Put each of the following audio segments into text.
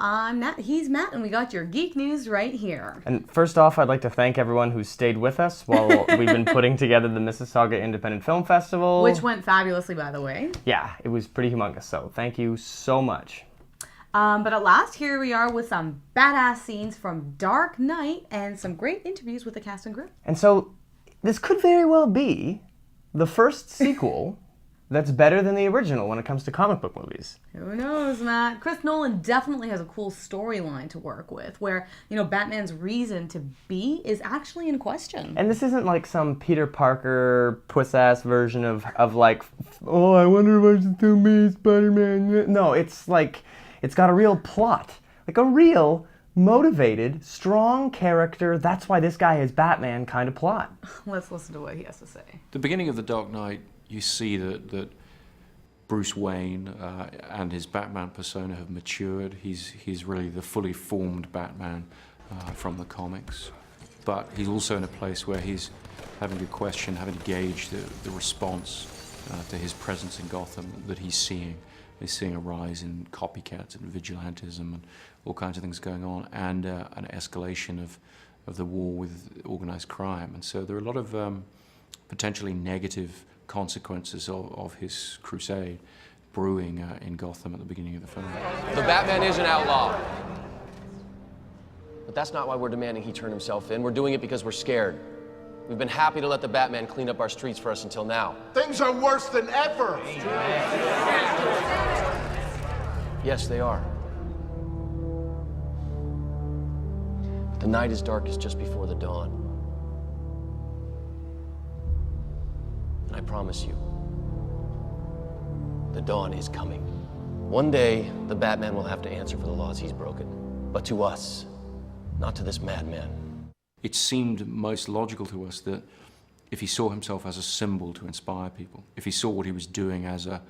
I'm Nat, he's Matt, and we got your geek news right here. And first off, I'd like to thank everyone who stayed with us while we've been putting together the Mississauga Independent Film Festival. Which went fabulously, by the way. Yeah, it was pretty humongous, so thank you so much. But at last, here we are with some badass scenes from Dark Knight and some great interviews with the cast and crew. And so, this could very well be the first sequel that's better than the original when it comes to comic book movies. Who knows, Matt? Chris Nolan definitely has a cool storyline to work with where, Batman's reason to be is actually in question. And this isn't like some Peter Parker puss-ass version of like, oh, I wonder if I should do me, Spider-Man. No, it's like, it's got a real plot. Like a real motivated, strong character, that's why this guy is Batman kind of plot. Let's listen to what he has to say. The beginning of The Dark Knight, you see that Bruce Wayne and his Batman persona have matured. He's really the fully formed Batman from the comics. But he's also in a place where he's having to question, having to gauge the response to his presence in Gotham that he's seeing. He's seeing a rise in copycats and vigilantism and all kinds of things going on, and an escalation of the war with organized crime. And so there are a lot of potentially negative consequences of his crusade brewing in Gotham at the beginning of the film. The Batman is an outlaw. But that's not why we're demanding he turn himself in. We're doing it because we're scared. We've been happy to let the Batman clean up our streets for us until now. Things are worse than ever. Yes, they are. But the night is darkest just before the dawn. And I promise you, the dawn is coming. One day, the Batman will have to answer for the laws he's broken. But to us, not to this madman. It seemed most logical to us that if he saw himself as a symbol to inspire people, if he saw what he was doing as a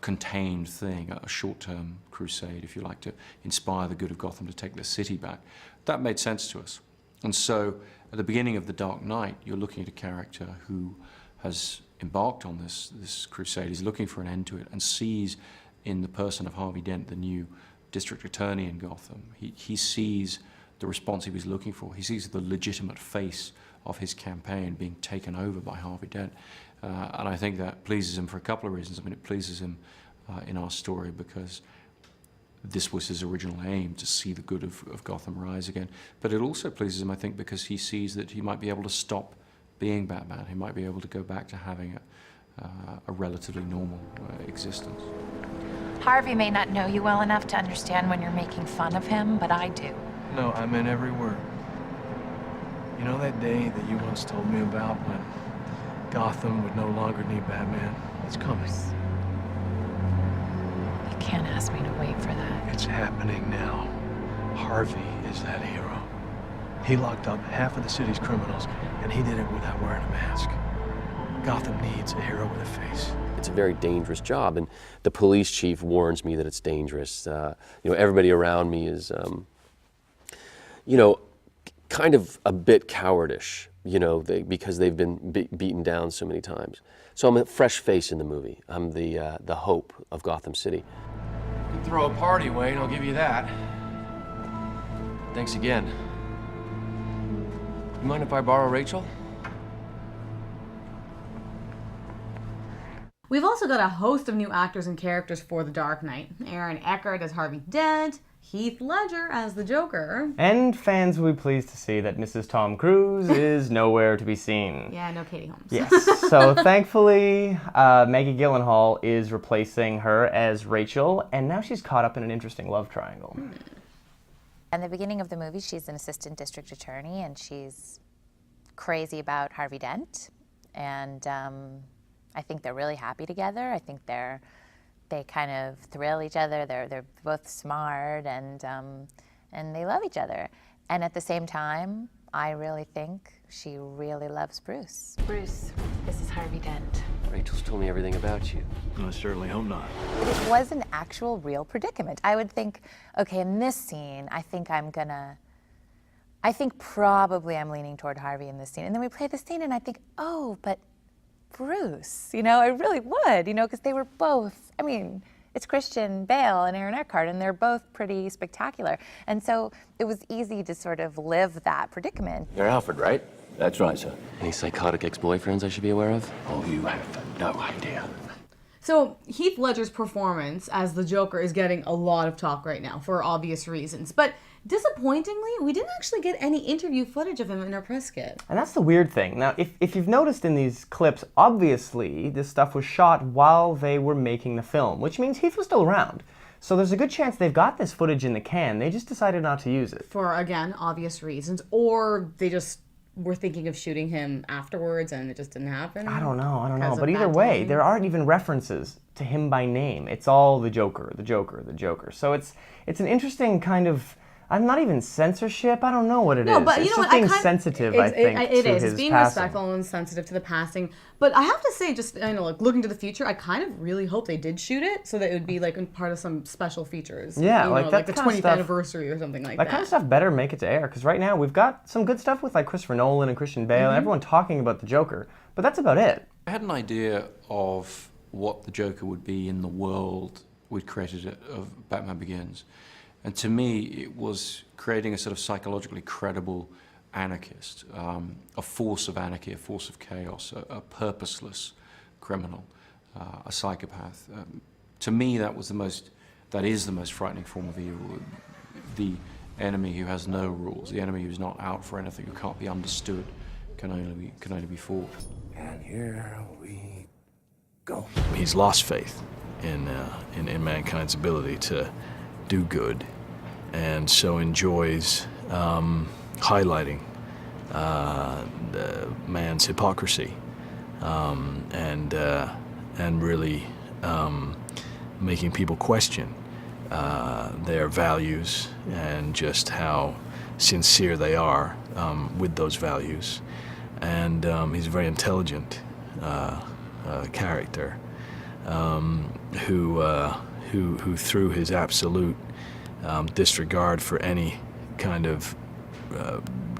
contained thing, a short-term crusade, if you like, to inspire the good of Gotham to take the city back, that made sense to us. And so, at the beginning of The Dark Knight, you're looking at a character who has embarked on this crusade. He's looking for an end to it and sees in the person of Harvey Dent, the new district attorney in Gotham, he sees the response he was looking for. He sees the legitimate face of his campaign being taken over by Harvey Dent. And I think that pleases him for a couple of reasons. I mean, it pleases him in our story because this was his original aim, to see the good of Gotham rise again. But it also pleases him, I think, because he sees that he might be able to stop being Batman. He might be able to go back to having a relatively normal existence. Harvey may not know you well enough to understand when you're making fun of him, but I do. No, I meant every word. You know that day that you once told me about when Gotham would no longer need Batman? It's coming. You can't ask me to wait for that. It's happening now. Harvey is that hero. He locked up half of the city's criminals, and he did it without wearing a mask. Gotham needs a hero with a face. It's a very dangerous job, and the police chief warns me that it's dangerous. Everybody around me is, kind of a bit cowardish, because they've been beaten down so many times. So I'm a fresh face in the movie. I'm the hope of Gotham City. You can throw a party, Wayne, I'll give you that. Thanks again. You mind if I borrow Rachel? We've also got a host of new actors and characters for The Dark Knight. Aaron Eckhart as Harvey Dent, Heath Ledger as the Joker. And fans will be pleased to see that Mrs. Tom Cruise is nowhere to be seen. Yeah, no Katie Holmes. Yes, so thankfully Maggie Gyllenhaal is replacing her as Rachel, and now she's caught up in an interesting love triangle. In the beginning of the movie, she's an assistant district attorney, and she's crazy about Harvey Dent. And I think they're really happy together. I think they kind of thrill each other. They're both smart, and they love each other. And at the same time, I really think she really loves Bruce. Bruce, this is Harvey Dent. Rachel's told me everything about you. I certainly hope not. It was an actual real predicament. I would think, okay, in this scene, I think probably I'm leaning toward Harvey in this scene. And then we play the scene and I think, oh, but Bruce, I really would, because they were both, it's Christian Bale and Aaron Eckhart, and they're both pretty spectacular. And so it was easy to sort of live that predicament. You're Alfred, right? That's right, sir. Any psychotic ex-boyfriends I should be aware of? Oh, you have no idea. So Heath Ledger's performance as the Joker is getting a lot of talk right now for obvious reasons. But disappointingly, we didn't actually get any interview footage of him in our press kit. And that's the weird thing. Now, if you've noticed in these clips, obviously this stuff was shot while they were making the film, which means Heath was still around. So there's a good chance they've got this footage in the can. They just decided not to use it. For, again, obvious reasons. Or they just were thinking of shooting him afterwards and it just didn't happen. I don't know. because of But either bad way, timing. there aren't even references to him by name. It's all the Joker, the Joker, the Joker. So it's an interesting kind of, I'm not even censorship. I don't know what it is. But it's you know just what? being sensitive, I think, it to is. his It's being passing. respectful and sensitive to the passing. But I have to say, just like looking to the future, I kind of really hope they did shoot it so that it would be like part of some special features. Yeah, you like know, that like the kind of 20th stuff- anniversary or something like That that. kind of stuff better make it to air, because right now we've got some good stuff with like Christopher Nolan and Christian Bale, and everyone talking about the Joker, but that's about it. I had an idea of what the Joker would be in the world we'd created of Batman Begins. And to me, it was creating a sort of psychologically credible anarchist, a force of anarchy, a force of chaos, a purposeless criminal, a psychopath. To me, that is the most frightening form of evil. The enemy who has no rules, the enemy who's not out for anything, who can't be understood, can only be fought. And here we go. He's lost faith in mankind's ability to do good, and so enjoys highlighting man's hypocrisy, and really making people question their values and just how sincere they are with those values. And he's a very intelligent character who through his absolute disregard for any kind of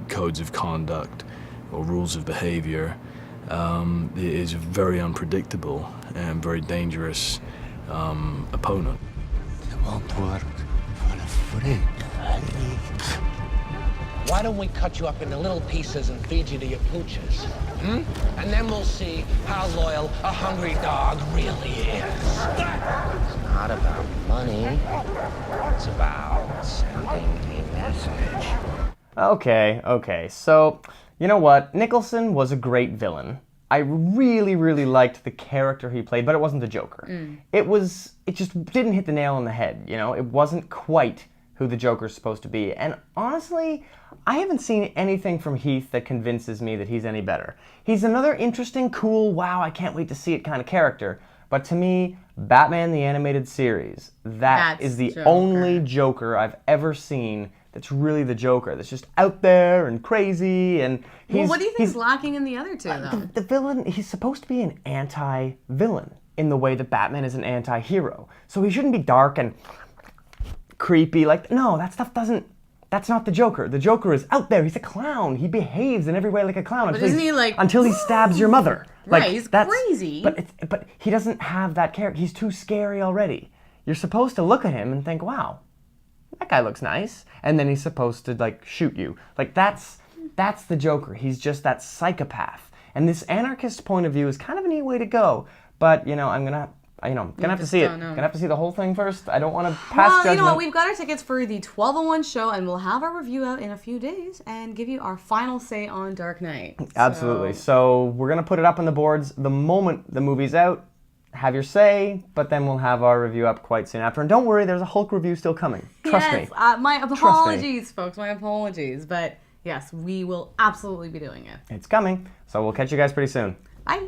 codes of conduct or rules of behavior is a very unpredictable and very dangerous opponent. It won't work for a friend. Why don't we cut you up into little pieces and feed you to your pooches? And then we'll see how loyal a hungry dog really is. It's not about money. It's about sending a message. Okay, so, you know what? Nicholson was a great villain. I really, really liked the character he played, but it wasn't the Joker. It just didn't hit the nail on the head, you know? It wasn't quite who the Joker's supposed to be. And honestly, I haven't seen anything from Heath that convinces me that he's any better. He's another interesting, cool, wow, I can't wait to see it kind of character. But to me, Batman the Animated Series, That's is the Joker. only Joker I've ever seen that's really the Joker, that's just out there and crazy, and Well, what do you think is lacking in the other two, though? the villain, he's supposed to be an anti-villain in the way that Batman is an anti-hero. So he shouldn't be dark and creepy, like, no, that stuff doesn't, that's not the Joker. The Joker is out there, he's a clown, he behaves in every way like a clown. But isn't he like... Until he stabs your mother. Like, Right, he's that's crazy. But he doesn't have that character, he's too scary already. You're supposed to look at him and think, wow, that guy looks nice. And then he's supposed to, like, shoot you. Like, that's the Joker. He's just that psychopath. And this anarchist point of view is kind of a neat way to go. But, you know, I'm gonna have to see it. don't know. Gonna have to see the whole thing first. I don't want to pass Well, judgment. you know what? We've got our tickets for the 12:01 show, and we'll have our review out in a few days and give you our final say on Dark Knight. Absolutely. So we're gonna put it up on the boards the moment the movie's out. Have your say, but then we'll have our review up quite soon after. And don't worry, there's a Hulk review still coming. Trust me. My apologies, folks. My apologies. But yes, we will absolutely be doing it. It's coming. So we'll catch you guys pretty soon. Bye.